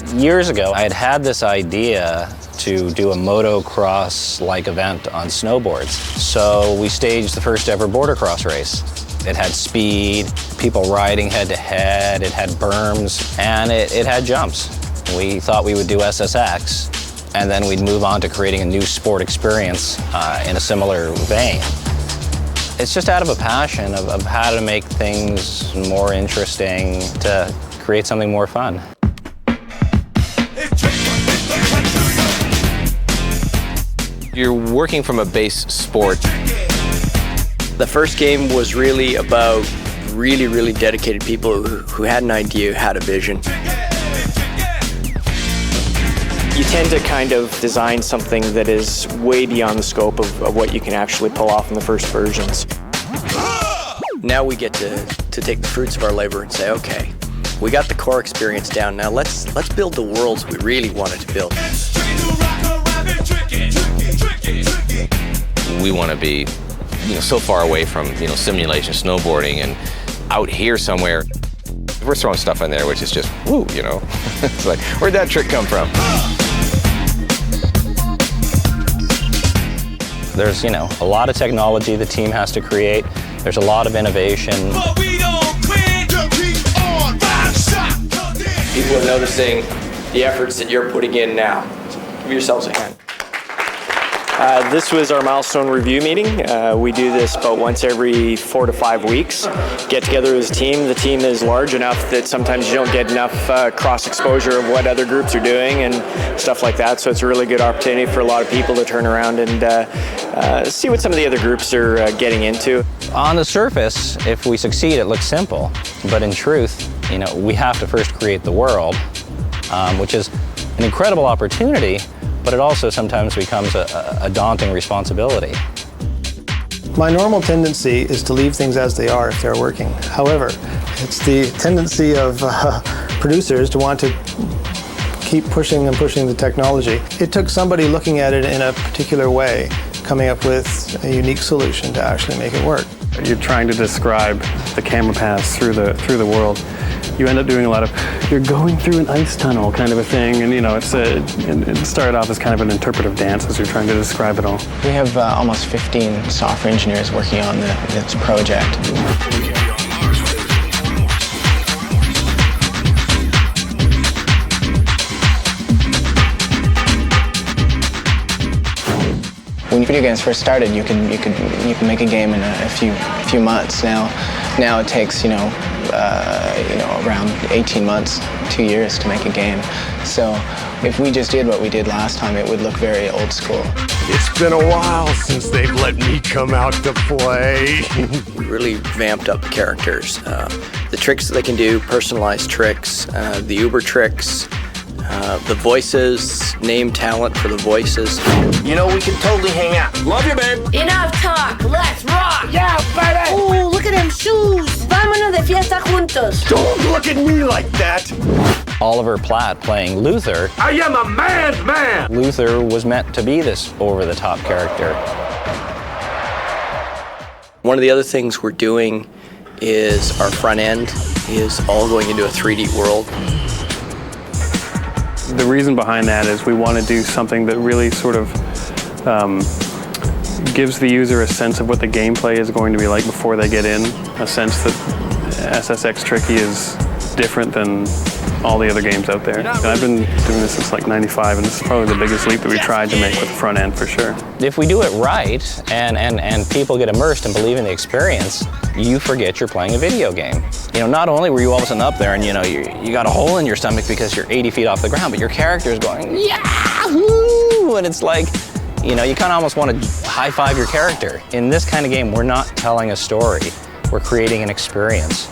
Years ago, I had this idea to do a motocross-like event on snowboards. So we staged the first ever border cross race. It had speed, people riding head-to-head, it had berms, and it had jumps. We thought we would do SSX, and then we'd move on to creating a new sport experience in a similar vein. It's just out of a passion of how to make things more interesting, to create something more fun. You're working from a base sport. The first game was really about really dedicated people who had an idea, had a vision. You tend to kind of design something that is way beyond the scope of what you can actually pull off in the first versions. Now we get to take the fruits of our labor and say, okay, we got the core experience down. Now let's build the worlds we really wanted to build. We want to be, so far away from, simulation snowboarding and out here somewhere. We're throwing stuff in there which is just, woo, It's like, where'd that trick come from? There's, a lot of technology the team has to create. There's a lot of innovation. But we don't quit. Keep on, People are noticing the efforts that you're putting in now. Give yourselves a hand. This was our milestone review meeting. We do this about once every 4 to 5 weeks. Get together as a team. The team is large enough that sometimes you don't get enough cross-exposure of what other groups are doing and stuff like that. So it's a really good opportunity for a lot of people to turn around and see what some of the other groups are getting into. On the surface, if we succeed, it looks simple. But in truth, we have to first create the world, which is an incredible opportunity, but it also sometimes becomes a daunting responsibility. My normal tendency is to leave things as they are if they're working. However, it's the tendency of producers to want to keep pushing and pushing the technology. It took somebody looking at it in a particular way, coming up with a unique solution to actually make it work. You're trying to describe the camera paths through the world. You end up doing a lot of, you're going through an ice tunnel kind of a thing, and it started off as kind of an interpretive dance as you're trying to describe it all. We have almost 15 software engineers working on this project. When video games first started, you can make a game in a few months. Now it takes around 18 months, 2 years to make a game. So if we just did what we did last time, it would look very old school. It's been a while since they've let me come out to play. We really vamped up the characters. The tricks that they can do, personalized tricks, the Uber tricks, the voices, name talent for the voices. We can totally hang out. Love you, babe. Enough talk, let's rock! Yeah, baby. Oh, look at them shoes. Vámonos de fiesta juntos. Don't look at me like that. Oliver Platt playing Luther. I am a man's man. Luther was meant to be this over-the-top character. One of the other things we're doing is our front end is all going into a 3D world. The reason behind that is we want to do something that really sort of gives the user a sense of what the gameplay is going to be like before they get in, a sense that SSX Tricky is different than all the other games out there. I've been doing this since like '95, and this is probably the biggest leap that we tried to make with the front end for sure. If we do it right and people get immersed and believe in the experience, you forget you're playing a video game. Not only were you all of a sudden up there and you got a hole in your stomach because you're 80 feet off the ground, but your character is going, yahoo! And it's like, you kind of almost want to high-five your character. In this kind of game, we're not telling a story. We're creating an experience.